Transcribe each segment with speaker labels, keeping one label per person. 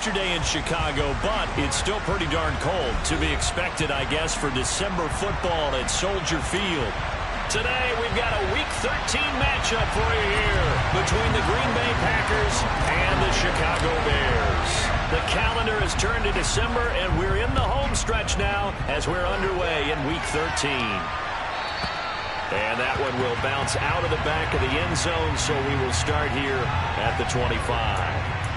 Speaker 1: Yesterday in Chicago, but it's still pretty darn cold. To be expected, I guess, for December football at Soldier Field. Today, we've got a Week 13 matchup for you here between the Green Bay Packers and the Chicago Bears. The calendar has turned to December, and we're in the home stretch now as we're underway in Week 13. And that one will bounce out of the back of the end zone, so we will start here at the 25.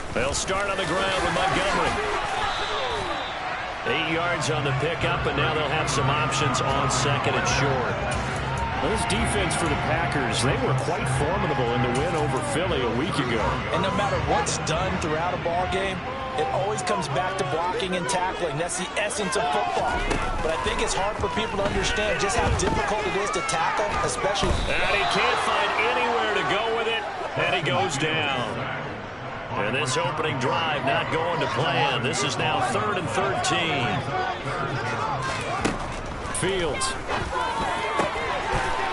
Speaker 1: They'll start on the ground with Montgomery. 8 yards on the pickup, and now they'll have some options on second and short.
Speaker 2: Well, this defense for the Packers, they were quite formidable in the win over Philly a week ago.
Speaker 3: And no matter what's done throughout a ball game, it always comes back to blocking and tackling. That's the essence of football. But I think it's hard for people to understand just how difficult it is to tackle, especially.
Speaker 1: And he can't find anywhere to go with it, and he goes down. And this opening drive not going to plan. This is now 3rd and 13.
Speaker 2: Fields.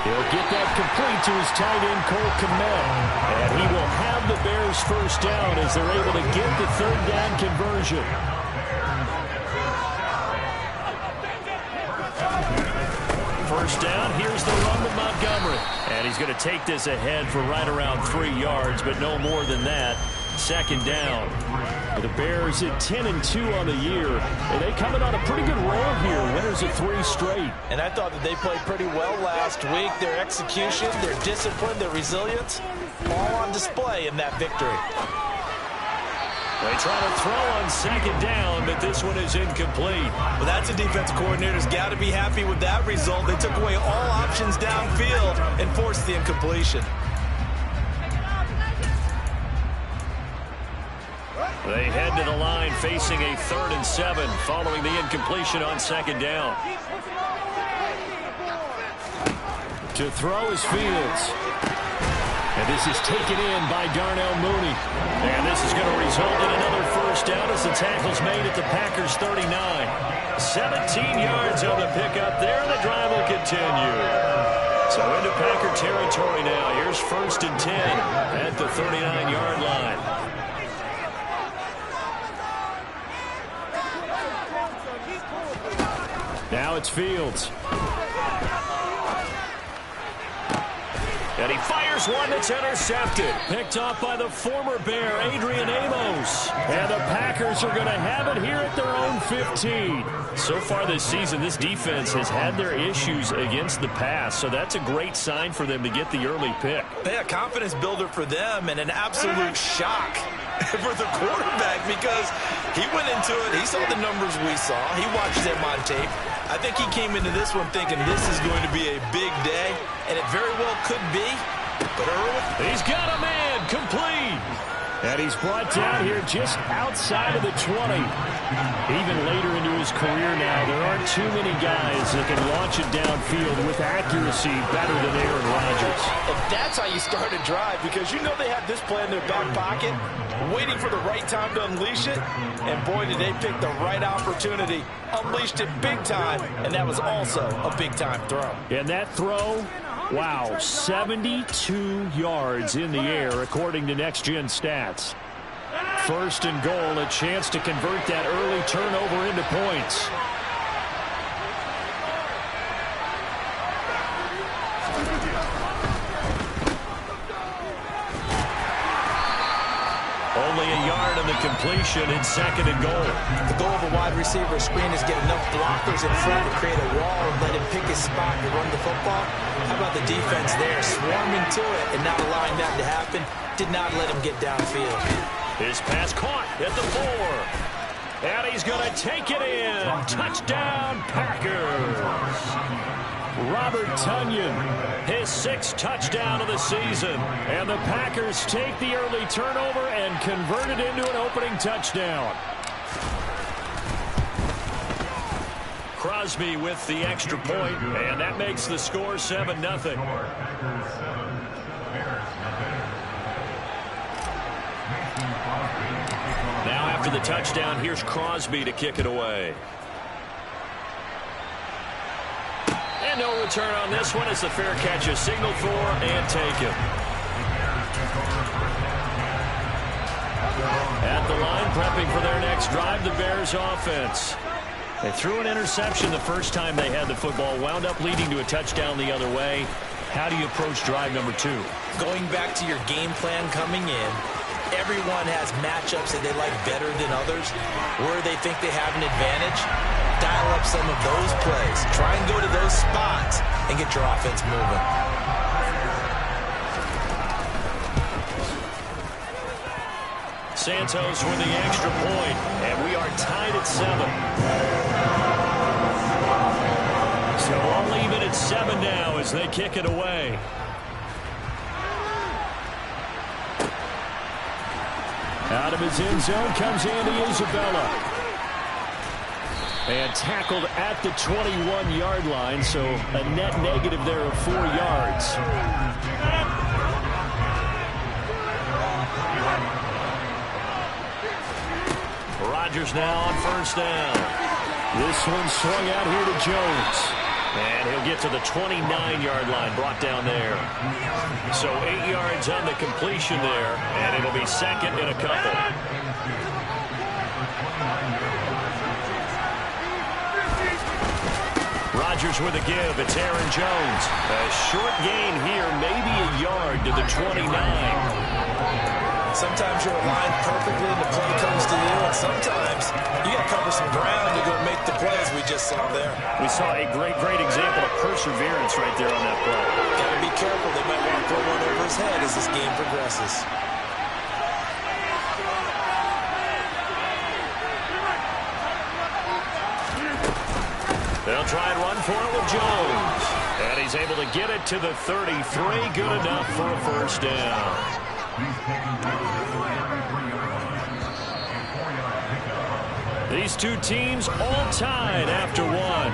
Speaker 2: He'll get that complete to his tight end, Cole Kmet. And he will have the Bears first down as they're able to get the 3rd down conversion.
Speaker 1: First down, here's the run with Montgomery. And he's going to take this ahead for right around 3 yards, but no more than that. 2nd down.
Speaker 2: The Bears at 10-2 on the year, and they coming on a pretty good roll here. Winners of 3 straight.
Speaker 3: And I thought that they played pretty well last week. Their execution, their discipline, their resilience, all on display in that victory.
Speaker 1: They try to throw on 2nd down, but this one is incomplete.
Speaker 3: Well, that's a defense coordinator's got to be happy with that result. They took away all options downfield and forced the incompletion.
Speaker 1: They head to the line facing a 3rd and 7 following the incompletion on 2nd down.
Speaker 2: To throw is Fields. And this is taken in by Darnell Mooney.
Speaker 1: And this is going to result in another first down as the tackle's made at the Packers' 39. 17 yards on the pickup there, and the drive will continue. So into Packer territory now. Here's 1st and 10 at the 39-yard line.
Speaker 2: Now it's Fields.
Speaker 1: And he fires one that's intercepted.
Speaker 2: Picked off by the former Bear, Adrian Amos. And the Packers are going to have it here at their own 15.
Speaker 1: So far this season, this defense has had their issues against the pass, so that's a great sign for them to get the early pick.
Speaker 3: Yeah, confidence builder for them and an absolute shock for the quarterback because he went into it. He saw the numbers we saw. He watched them on tape. I think he came into this one thinking this is going to be a big day, and it very well could be. But early,
Speaker 1: he's got a man complete.
Speaker 2: And he's brought down here just outside of the 20. Even later into his career now, there aren't too many guys that can launch it downfield with accuracy better than Aaron Rodgers.
Speaker 3: And that's how you start a drive, because you know they have this play in their back pocket, waiting for the right time to unleash it. And boy, did they pick the right opportunity. Unleashed it big time, and that was also a big-time throw.
Speaker 2: And that throw, wow, 72 yards in the air, according to Next Gen Stats. 1st and goal, a chance to convert that early turnover into points.
Speaker 1: Only a yard on the completion in 2nd and goal.
Speaker 3: The goal of a wide receiver screen is get enough blockers in front to create a wall and let him pick his spot to run the football. How about the defense there, swarming to it and not allowing that to happen? Did not let him get downfield.
Speaker 1: His pass caught at the 4. And he's going to take it in. Touchdown, Packers.
Speaker 2: Robert Tonyan,
Speaker 1: his 6th touchdown of the season.
Speaker 2: And the Packers take the early turnover and convert it into an opening touchdown.
Speaker 1: Crosby with the extra point, and that makes the score 7-0. Now after the touchdown, here's Crosby to kick it away. And no return on this one as the fair catch is signaled for and taken. At the line, prepping for their next drive, the Bears offense. They threw an interception the first time they had the football, wound up leading to a touchdown the other way. How do you approach drive number 2?
Speaker 3: Going back to your game plan coming in, everyone has matchups that they like better than others. Where they think they have an advantage, dial up some of those plays. Try and go to those spots and get your offense moving.
Speaker 1: Santos with the extra point, and we are tied at 7. So I'll leave it at 7 now as they kick it away.
Speaker 2: Out of his end zone comes Andy Isabella. And tackled at the 21-yard line, so a net negative there of 4 yards.
Speaker 1: Rodgers now on first down.
Speaker 2: This one swung out here to Jones.
Speaker 1: And he'll get to the 29-yard line, brought down there. So 8 yards on the completion there, and it'll be second and a couple. Rodgers with a give. It's Aaron Jones. A short gain here, maybe a yard to the 29.
Speaker 3: Sometimes you're aligned perfectly and the play comes to you, and sometimes you got to cover some ground to go make the plays we just saw there.
Speaker 1: We saw a great example of perseverance right there on that play.
Speaker 3: Got to be careful. They might want to throw one over his head as this game progresses.
Speaker 1: They'll try and run for it with Jones. And he's able to get it to the 33. Good enough for a first down. These two teams all tied after one.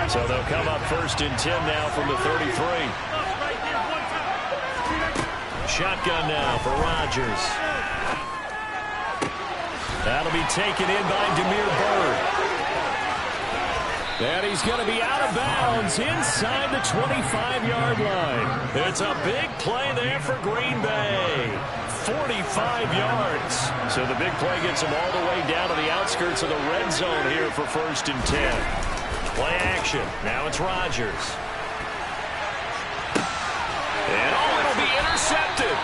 Speaker 1: So they'll come up first and 10 now from the 33. Shotgun now for Rodgers. That'll be taken in by Damiere Byrd. And he's going to be out of bounds inside the 25-yard line. It's a big play there for Green Bay. 45 yards. So the big play gets him all the way down to the outskirts of the red zone here for first and 10. Play action. Now it's Rodgers. And it'll be intercepted.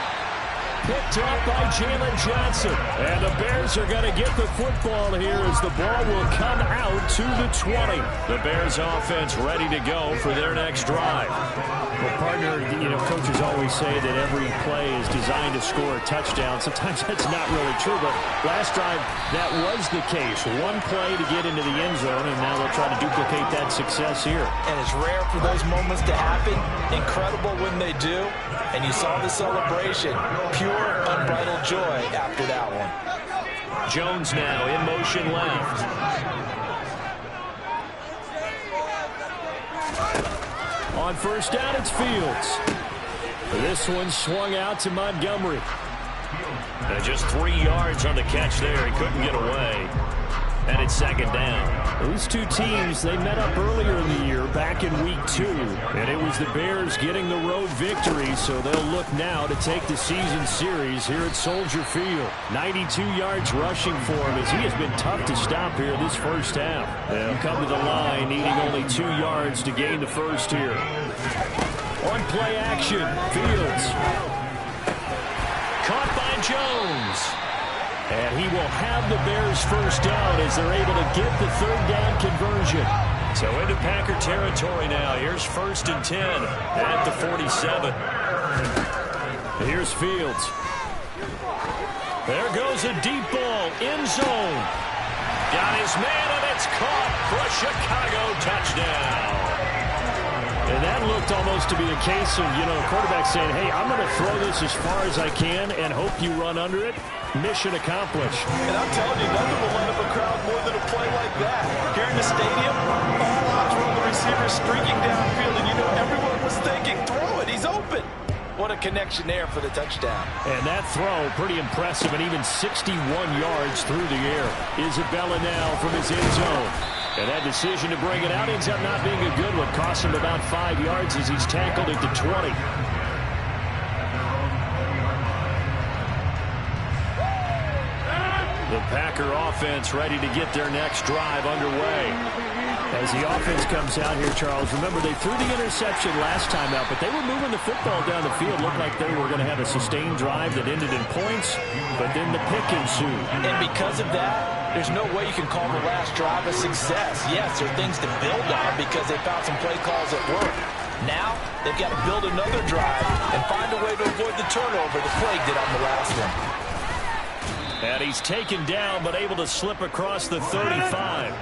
Speaker 1: Picked up by Jalen Johnson. And the Bears are going to get the football here as the ball will come out to the 20. The Bears offense ready to go for their next drive.
Speaker 2: Well, partner, coaches always say that every play is designed to score a touchdown. Sometimes that's not really true, but last drive, that was the case. One play to get into the end zone, and now they'll try to duplicate that success here.
Speaker 3: And it's rare for those moments to happen. Incredible when they do. And you saw the celebration. Pure, unbridled joy after that one.
Speaker 1: Jones now in motion left.
Speaker 2: On first down, it's Fields. This one swung out to Montgomery.
Speaker 1: Just 3 yards on the catch there. He couldn't get away. And it's second down.
Speaker 2: These two teams, they met up earlier in the year, back in week 2. And it was the Bears getting the road victory, so they'll look now to take the season series here at Soldier Field. 92 yards rushing for him as he has been tough to stop here this first half. They'll come to the line needing only 2 yards to gain the first here. On play action, Fields.
Speaker 1: Caught by Jones.
Speaker 2: And he will have the Bears first down as they're able to get the third down conversion.
Speaker 1: So into Packer territory now. Here's first and 10 at the 47.
Speaker 2: Here's Fields.
Speaker 1: There goes a deep ball. End zone. Got his man, and it's caught for a Chicago touchdown.
Speaker 2: And that looked almost to be a case of, a quarterback saying, hey, I'm going to throw this as far as I can and hope you run under it. Mission accomplished.
Speaker 3: And I'm telling you, nothing will light up a crowd more than a play like that. Here in the stadium, all eyes were on the receiver streaking downfield, and everyone was thinking, throw it, he's open. What a connection there for the touchdown.
Speaker 2: And that throw, pretty impressive, and even 61 yards through the air. Isabella now from his end zone. And that decision to bring it out ends up not being a good one. Cost him about 5 yards as he's tackled at the 20. The Packer offense ready to get their next drive underway. As the offense comes out here, Charles, remember they threw the interception last time out, but they were moving the football down the field. Looked like they were going to have a sustained drive that ended in points, but then the pick ensued.
Speaker 3: And because of that, there's no way you can call the last drive a success. Yes, there are things to build on because they found some play calls that work. Now, they've got to build another drive and find a way to avoid the turnover that plagued it on the last one.
Speaker 2: And he's taken down, but able to slip across the 35.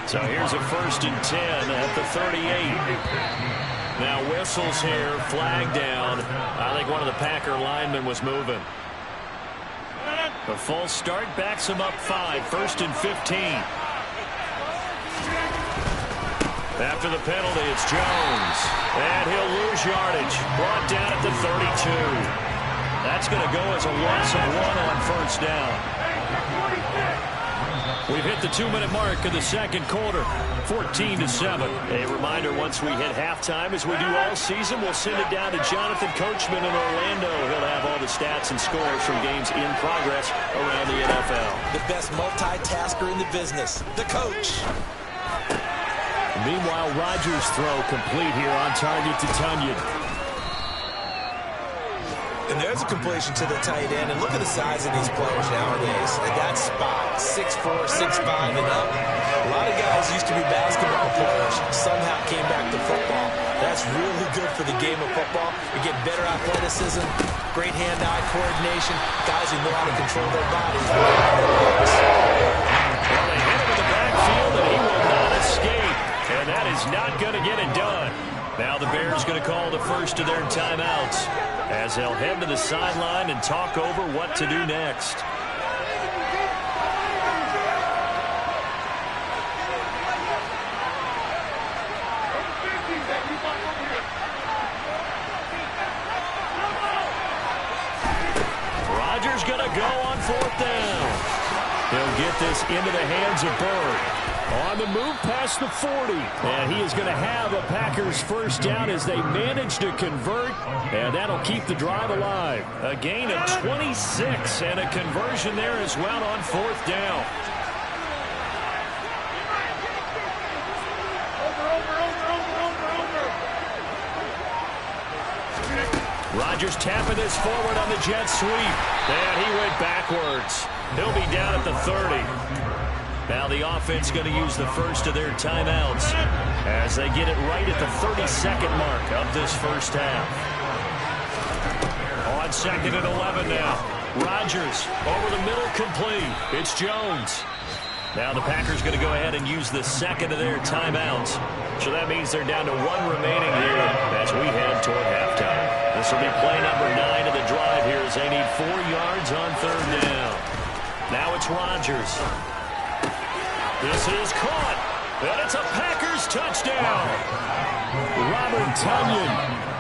Speaker 2: So here's a 1st and 10 at the 38. Now whistles here, flag down. I think one of the Packer linemen was moving. The false start backs him up 5, 1st and 15. After the penalty, it's Jones. And he'll lose yardage. Brought down at the 32. That's going to go as a loss of 1 on 1st down. We've hit the 2-minute mark of the second quarter, 14-7. A reminder, once we hit halftime, as we do all season, we'll send it down to Jonathan Coachman in Orlando. He'll have all the stats and scores from games in progress around the NFL.
Speaker 3: The best multitasker in the business, the coach.
Speaker 2: Meanwhile, Rodgers' throw complete here on target to Tunyon.
Speaker 3: And there's a completion to the tight end. And look at the size of these players nowadays. At that spot, 6'4", 6'5", and up. A lot of guys used to be basketball players. Somehow came back to football. That's really good for the game of football. You get better athleticism, great hand-eye coordination. Guys who know how to control their bodies.
Speaker 2: Well, they hit him in the backfield, and he will not escape. And that is not going to get it done. Now the Bears going to call the first of their timeouts, as they'll head to the sideline and talk over what to do next. Rodgers going to go on 4th down. He'll get this into the hands of Bird. On the move past the 40. And he is going to have a Packers 1st down as they manage to convert. And that'll keep the drive alive. A gain of 26 and a conversion there as well on 4th down. Rodgers tapping this forward on the jet sweep. And he went backwards. He'll be down at the 30. Now the offense going to use the first of their timeouts as they get it right at the 32nd mark of this first half. On 2nd and 11 now. Rodgers over the middle, complete. It's Jones. Now the Packers going to go ahead and use the 2nd of their timeouts. So that means they're down to 1 remaining here as we head toward halftime. This will be play number 9 of the drive here as they need 4 yards on 3rd down. Now it's Rodgers. This is caught, and it's a Packers touchdown. Robert Tunyon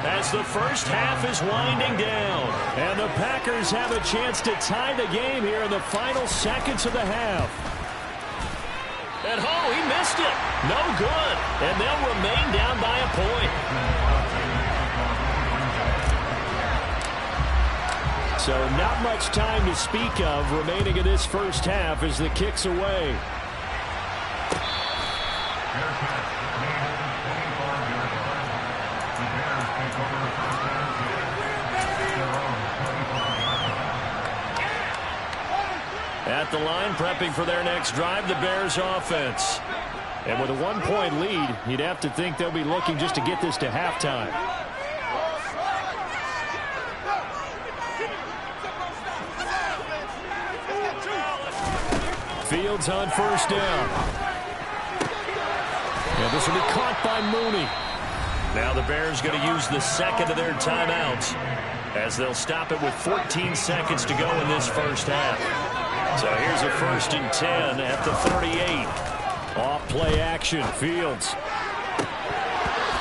Speaker 2: as the first half is winding down. And the Packers have a chance to tie the game here in the final seconds of the half. And he missed it. No good. And they'll remain down by a point. So not much time to speak of remaining in this first half as the kick's away. At the line, prepping for their next drive, the Bears offense. And with a 1-point lead, you'd have to think they'll be looking just to get this to halftime. Fields on 1st down. This will be caught by Mooney. Now the Bears going to use the second of their timeouts as they'll stop it with 14 seconds to go in this first half. So here's a 1st and 10 at the 38. Off play action. Fields.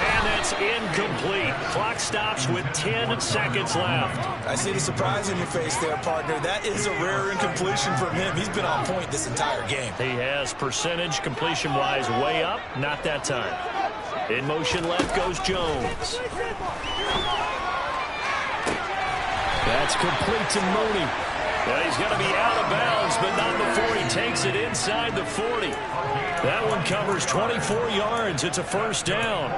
Speaker 2: And that's incomplete. Clock stops with 10 seconds left.
Speaker 3: I see the surprise in your face there, partner. That is a rare incompletion from him. He's been on point this entire game.
Speaker 2: He has percentage completion-wise way up. Not that time. In motion left goes Jones. That's complete to Mooney. Well, he's going to be out of bounds, but not before he takes it inside the 40. That one covers 24 yards. It's a 1st down.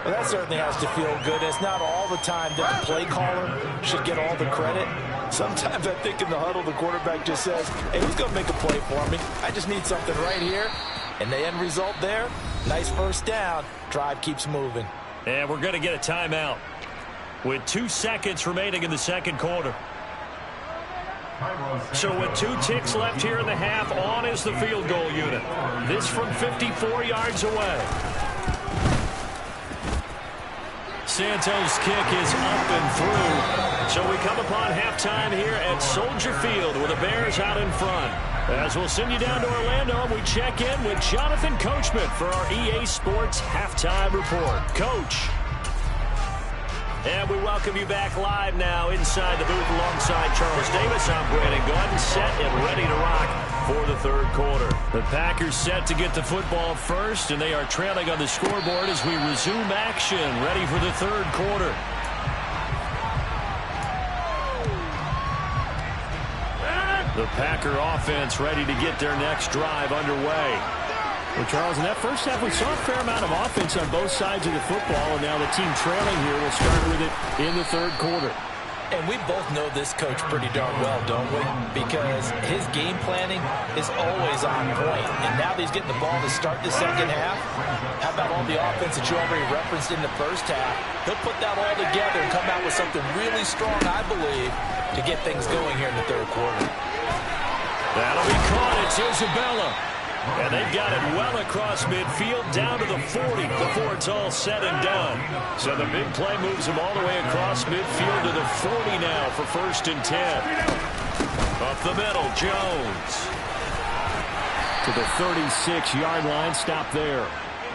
Speaker 3: Well, that certainly has to feel good. It's not all the time that the play caller should get all the credit. Sometimes I think in the huddle, the quarterback just says, hey, who's going to make a play for me? I just need something right here. And the end result there, nice 1st down. Drive keeps moving.
Speaker 2: And we're going to get a timeout with 2 seconds remaining in the second quarter. So with 2 ticks left here in the half, on is the field goal unit. This from 54 yards away. Santos' kick is up and through. So we come upon halftime here at Soldier Field with the Bears out in front. As we'll send you down to Orlando, we check in with Jonathan Coachman for our EA Sports Halftime Report. Coach. And we welcome you back live now inside the booth alongside Charles Davis. I'm Brandon Gordon, set and ready to rock for the third quarter. The Packers set to get the football first, and they are trailing on the scoreboard as we resume action, ready for the third quarter. The Packer offense ready to get their next drive underway. Well, Charles, in that first half, we saw a fair amount of offense on both sides of the football, and now the team trailing here will start with it in the third quarter.
Speaker 3: And we both know this coach pretty darn well, don't we? Because his game planning is always on point. And now that he's getting the ball to start the second half, how about all the offense that you already referenced in the first half? He'll put that all together and come out with something really strong, I believe, to get things going here in the third quarter.
Speaker 2: That'll be caught. It's Isabella. And they've got it well across midfield down to the 40 before it's all said and done. So the big play moves them all the way across midfield to the 40 now for 1st and 10. Up the middle, Jones. To the 36-yard line, stop there.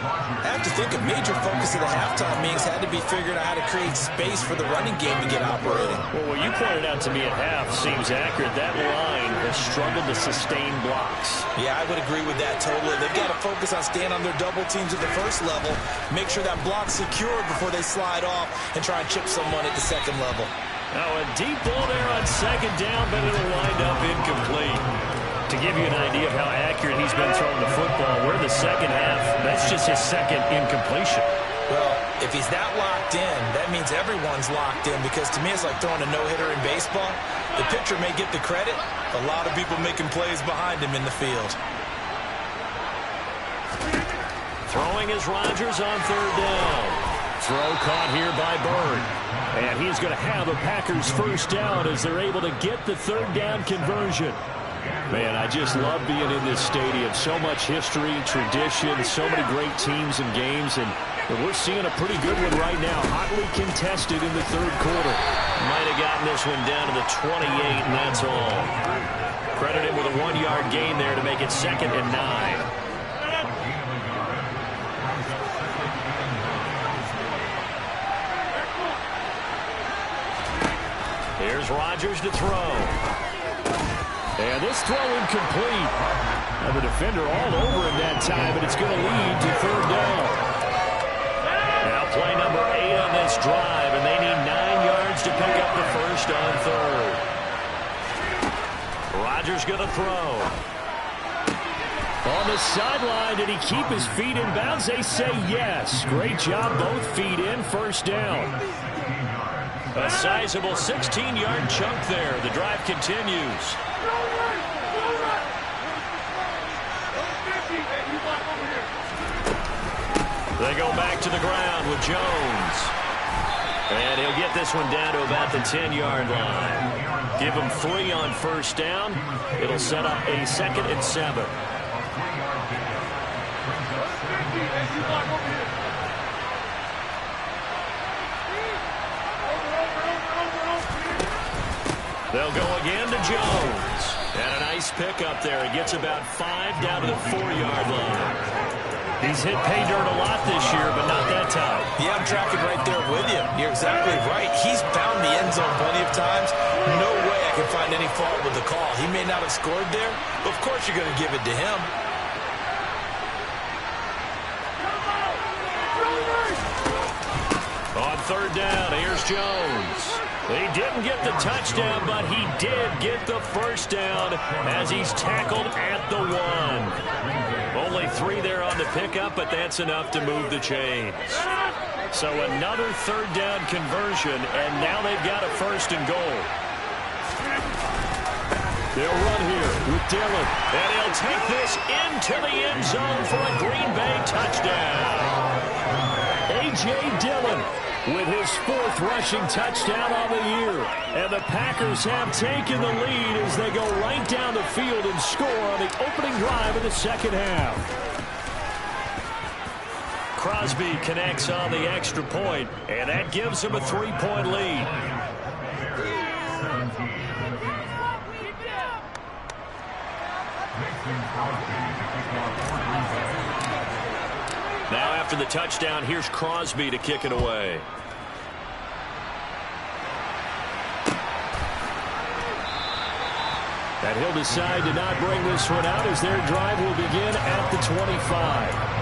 Speaker 3: I have to think a major focus of the halftime meetings had to be figuring out how to create space for the running game to get operating.
Speaker 2: Well, what you pointed out to me at half seems accurate. That line has struggled to sustain blocks.
Speaker 3: Yeah, I would agree with that totally. They've got to focus on staying on their double teams at the first level, make sure that block's secure before they slide off and try and chip someone at the second level.
Speaker 2: Now a deep ball there on second down, but it'll wind up incomplete. To give you an idea of how accurate he's been throwing the football, we're in the second half. That's just his second incompletion.
Speaker 3: Well, if he's that locked in, that means everyone's locked in, because to me it's like throwing a no-hitter in baseball. The pitcher may get the credit, a lot of people making plays behind him in the field.
Speaker 2: Throwing is Rodgers on third down. Throw caught here by Bird. And he's going to have the Packers first down as they're able to get the third down conversion. Man, I just love being in this stadium. So much history, tradition, so many great teams and games, and we're seeing a pretty good one right now. Hotly contested in the third quarter.
Speaker 1: Might have gotten this one down to the 28, and that's all.
Speaker 2: Credit him with a 1-yard gain there to make it 2nd and 9. Here's Rodgers to throw. And this throw incomplete. And the defender all over him that time, and it's going to lead to third down. Now play number 8 on this drive, and they need 9 yards to pick up the first on third. Rodgers going to throw. On the sideline, did he keep his feet in bounds? They say yes. Great job, both feet in, first down. A sizable 16-yard chunk there. The drive continues. They go back to the ground with Jones. And he'll get this one down to about the 10-yard line. Give him 3 on first down. It'll set up a 2nd and 7. They'll go again to Jones. And a nice pickup there. He gets about 5 down to the 4-yard line. He's hit pay dirt a lot this year, but not that time.
Speaker 3: Yeah, I'm tracking right there with you. You're exactly right. He's found the end zone plenty of times. No way I can find any fault with the call. He may not have scored there, but of course you're going to give it to him.
Speaker 2: On third down, here's Jones. He didn't get the touchdown, but he did get the first down as he's tackled at the 1. Only 3 there on the pickup, but that's enough to move the chains. So another third down conversion, and now they've got a first and goal. They'll run here with Dillon, and he'll take this into the end zone for a Green Bay touchdown. A.J. Dillon with his 4th rushing touchdown on the year. And the Packers have taken the lead as they go right down the field and score on the opening drive of the second half. Crosby connects on the extra point, and that gives him a 3-point lead. Now after the touchdown, here's Crosby to kick it away. And he'll decide to not bring this one out as their drive will begin at the 25.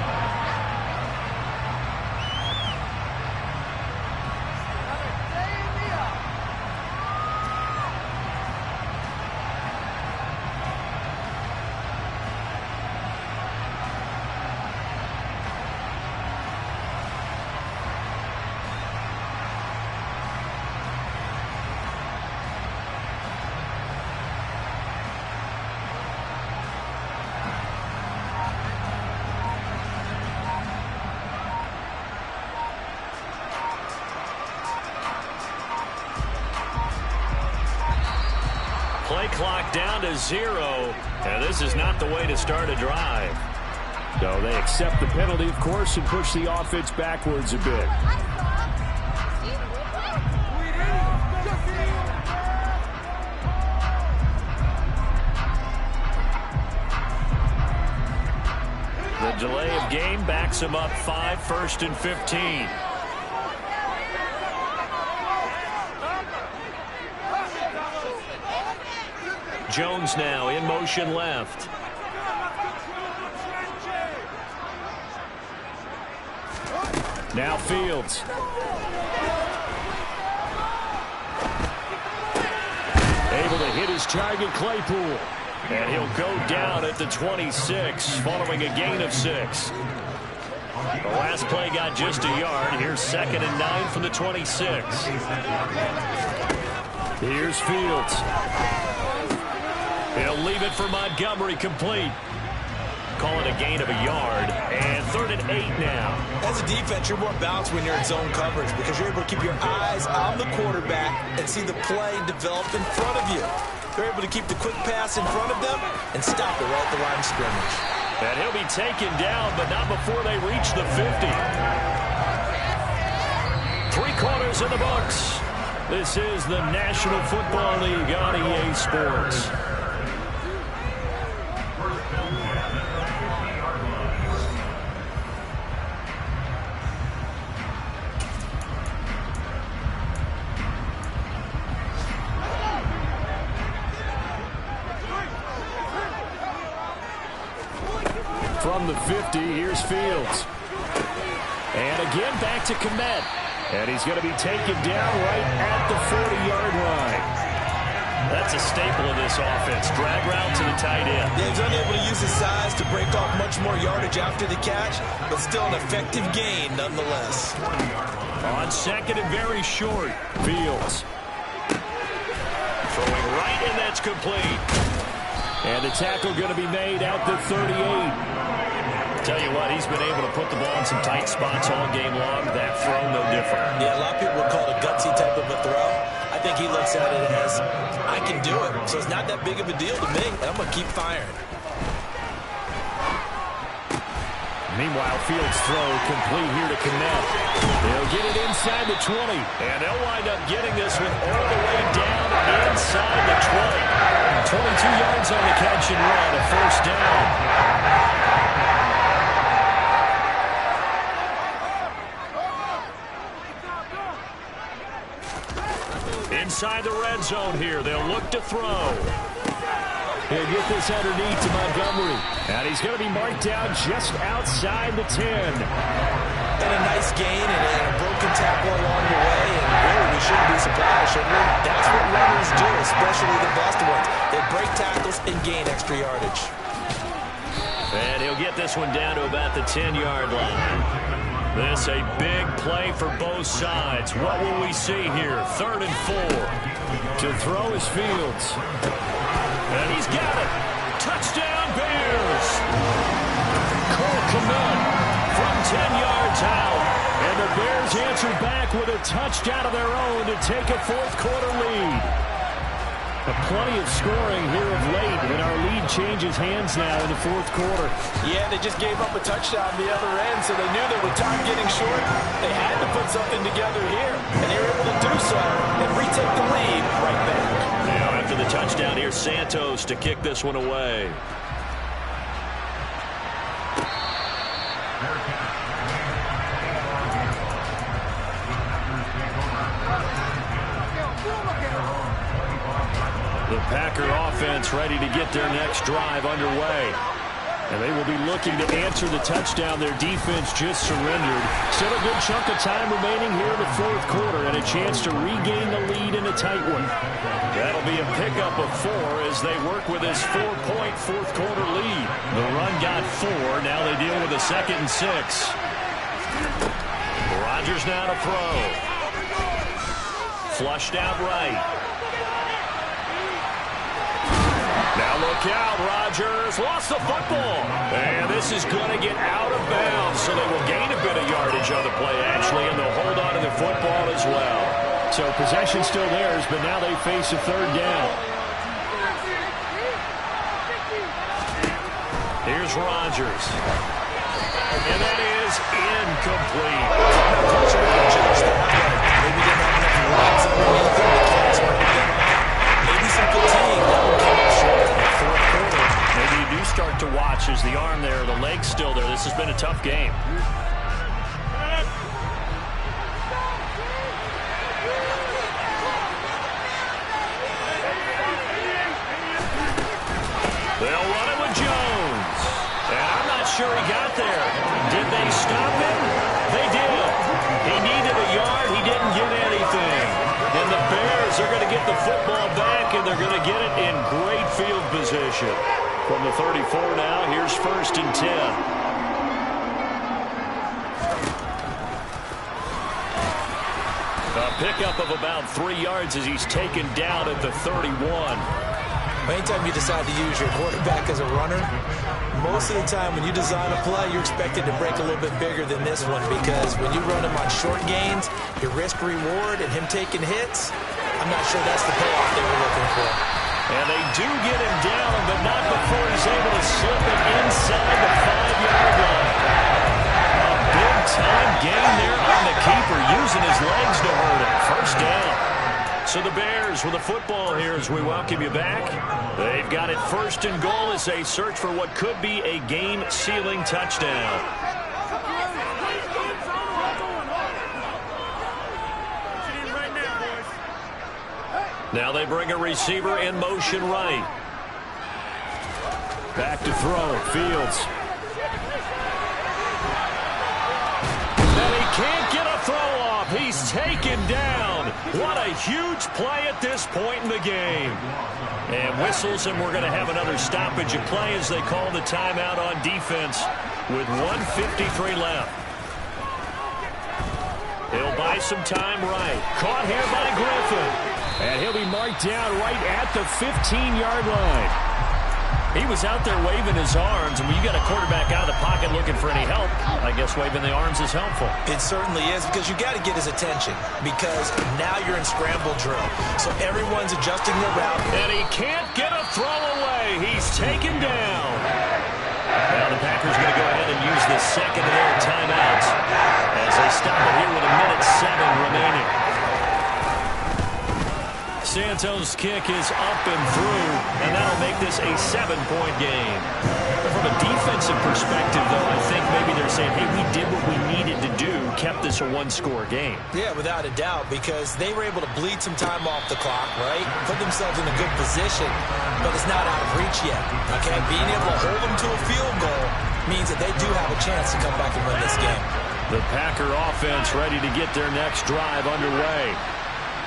Speaker 2: Play clock down to 0, and this is not the way to start a drive. So they accept the penalty, of course, and push the offense backwards a bit. The delay of game backs him up 5, 1st and 15. Jones now in motion left. Now Fields. Able to hit his target, Claypool. And he'll go down at the 26 following a gain of 6. The last play got just a yard. Here's 2nd and 9 from the 26. Here's Fields. He'll leave it for Montgomery, complete. Call it a gain of a yard. And 3rd and 8 now.
Speaker 3: As a defense, you're more balanced when you're in zone coverage because you're able to keep your eyes on the quarterback and see the play develop in front of you. They're able to keep the quick pass in front of them and stop it right at the line of scrimmage.
Speaker 2: And he'll be taken down, but not before they reach the 50. 3 quarters in the books. This is the National Football League on EA Sports. From the 50, here's Fields. And again back to Kmet. And he's going to be taken down right at the 40-yard line. That's a staple of this offense. Drag route to the tight end.
Speaker 3: Yeah, he's unable to use his size to break off much more yardage after the catch, but still an effective gain nonetheless.
Speaker 2: On 2nd and very short, Fields. Throwing right, and that's complete. And the tackle going to be made at the 38. Tell you what, he's been able to put the ball in some tight spots all game long. That throw, no different.
Speaker 3: Yeah, a lot of people would call it a gutsy type of a throw. I think he looks at it as, I can do it. So it's not that big of a deal to me. I'm going to keep firing.
Speaker 2: Meanwhile, Fields' throw complete here to connect. They'll get it inside the 20.
Speaker 1: And they'll wind up getting this one all the way down inside the 20.
Speaker 2: 22 yards on the catch and run, a first down.
Speaker 1: Inside the red zone here. They'll look to throw.
Speaker 2: He'll get this underneath to Montgomery. And he's going to be marked down just outside the 10.
Speaker 3: And a nice gain and a broken tackle along the way. And really, we shouldn't be surprised, should we? That's what runners do, especially the best ones. They break tackles and gain extra yardage.
Speaker 1: And he'll get this one down to about the 10-yard line. This a big play for both sides. What will we see here? 3rd and 4.
Speaker 2: To throw is Fields.
Speaker 1: And he's got it. Touchdown, Bears. Cole Kmet from 10 yards out.
Speaker 2: And the Bears answer back with a touchdown of their own to take a fourth-quarter lead. Plenty of scoring here of late, and our lead changes hands now in the fourth quarter.
Speaker 3: Yeah, they just gave up a touchdown the other end, so they knew that with time getting short, they had to put something together here, and they were able to do so and retake the lead right back.
Speaker 1: Now after the touchdown, here's Santos to kick this one away.
Speaker 2: The Packer offense ready to get their next drive underway. And they will be looking to answer the touchdown their defense just surrendered. Still a good chunk of time remaining here in the fourth quarter and a chance to regain the lead in a tight one.
Speaker 1: That'll be a pickup of 4 as they work with this 4-point fourth-quarter lead. The run got 4. Now they deal with a 2nd and 6. Rodgers now to throw. Flushed out right. Now look out, Rodgers lost the football. And this is going to get out of bounds, so they will gain a bit of yardage on the play, actually, and they'll hold on to the football as well.
Speaker 2: So possession still theirs, but now they face a 3rd down.
Speaker 1: Here's Rodgers. And that is incomplete.
Speaker 3: Maybe didn't have enough runs underneath him. The cats weren't getting on. Maybe some fatigue. That one came up short in the fourth quarter.
Speaker 1: Maybe you do start to watch as the arm there, the leg's still there. This has been a tough game. They'll run it with Jones. And I'm not sure he got there. Did they stop him? They did. He needed a yard. He didn't get anything. And the Bears are going to get the football back, and they're going to get it in great field position. From the 34 now, here's 1st and 10. A pickup of about 3 yards as he's taken down at the 31.
Speaker 3: Anytime you decide to use your quarterback as a runner, most of the time when you design a play, you're expected to break a little bit bigger than this one, because when you run him on short gains, your risk-reward and him taking hits, I'm not sure that's the payoff they were looking for.
Speaker 1: And they do get him down, but not before he's able to slip it inside the 5-yard line. A big-time gain there on the keeper, using his legs to hurt him. First down. So the Bears with the football here as we welcome you back. They've got it 1st and goal as they search for what could be a game-sealing touchdown. Now they bring a receiver in motion right.
Speaker 2: Back to throw, Fields.
Speaker 1: And he can't get a throw off. He's taken down. What a huge play at this point in the game. And whistles, and we're going to have another stoppage of play as they call the timeout on defense with 1:53 left. He'll buy some time right. Caught here by Griffin.
Speaker 2: And he'll be marked down right at the 15-yard line.
Speaker 1: He was out there waving his arms, and when you got a quarterback out of the pocket looking for any help, I guess waving the arms is helpful.
Speaker 3: It certainly is, because you got to get his attention, because now you're in scramble drill. So everyone's adjusting their route.
Speaker 1: And he can't get a throw away. He's taken down. Now the Packers going to go ahead and use the second of their timeouts as they stop it here with 1:07 remaining. Santos' kick is up and through, and that'll make this a 7-point game. From a defensive perspective, though, I think maybe they're saying, hey, we did what we needed to do, kept this a one-score game.
Speaker 3: Yeah, without a doubt, because they were able to bleed some time off the clock, right? Put themselves in a good position, but it's not out of reach yet, okay? Being able to hold them to a field goal means that they do have a chance to come back and win this game.
Speaker 2: The Packer offense ready to get their next drive underway.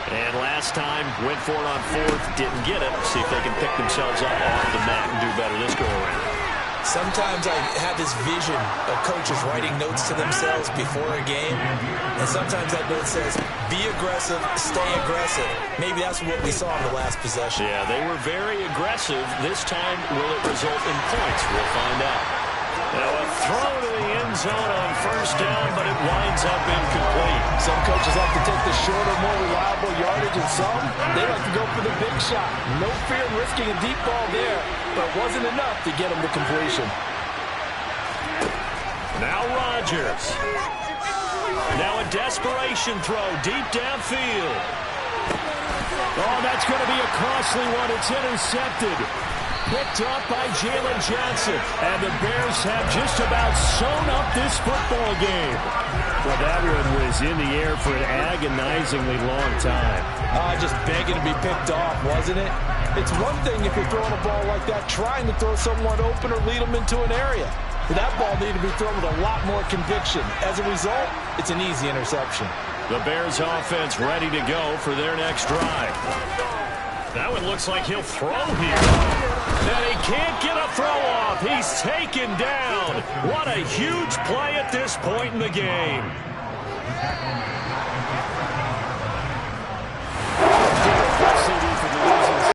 Speaker 1: And last time, went for it on fourth, didn't get it. See if they can pick themselves up off the mat and do better this go-around.
Speaker 3: Sometimes I have this vision of coaches writing notes to themselves before a game, and sometimes that note says, be aggressive, stay aggressive. Maybe that's what we saw in the last possession.
Speaker 1: Yeah, they were very aggressive. This time, will it result in points? We'll find out. Now a throw to the end zone on first down, but it winds up incomplete.
Speaker 4: Some coaches like to take the shorter, more reliable yardage, and some, they like to go for the big shot. No fear in risking a deep ball there, but it wasn't enough to get them to completion.
Speaker 2: Now Rodgers.
Speaker 1: Now a desperation throw deep downfield.
Speaker 2: Oh, that's going to be a costly one. It's intercepted. Picked up by Jalen Johnson. And the Bears have just about sewn up this football game. Well, that one was in the air for an agonizingly long time.
Speaker 4: Just begging to be picked off, wasn't it? It's one thing if you're throwing a ball like that, trying to throw someone open or lead them into an area. But that ball needed to be thrown with a lot more conviction. As a result, it's an easy interception.
Speaker 2: The Bears offense ready to go for their next drive.
Speaker 1: That one looks like he'll throw here. And he can't get a throw off. He's taken down. What a huge play at this point in the game.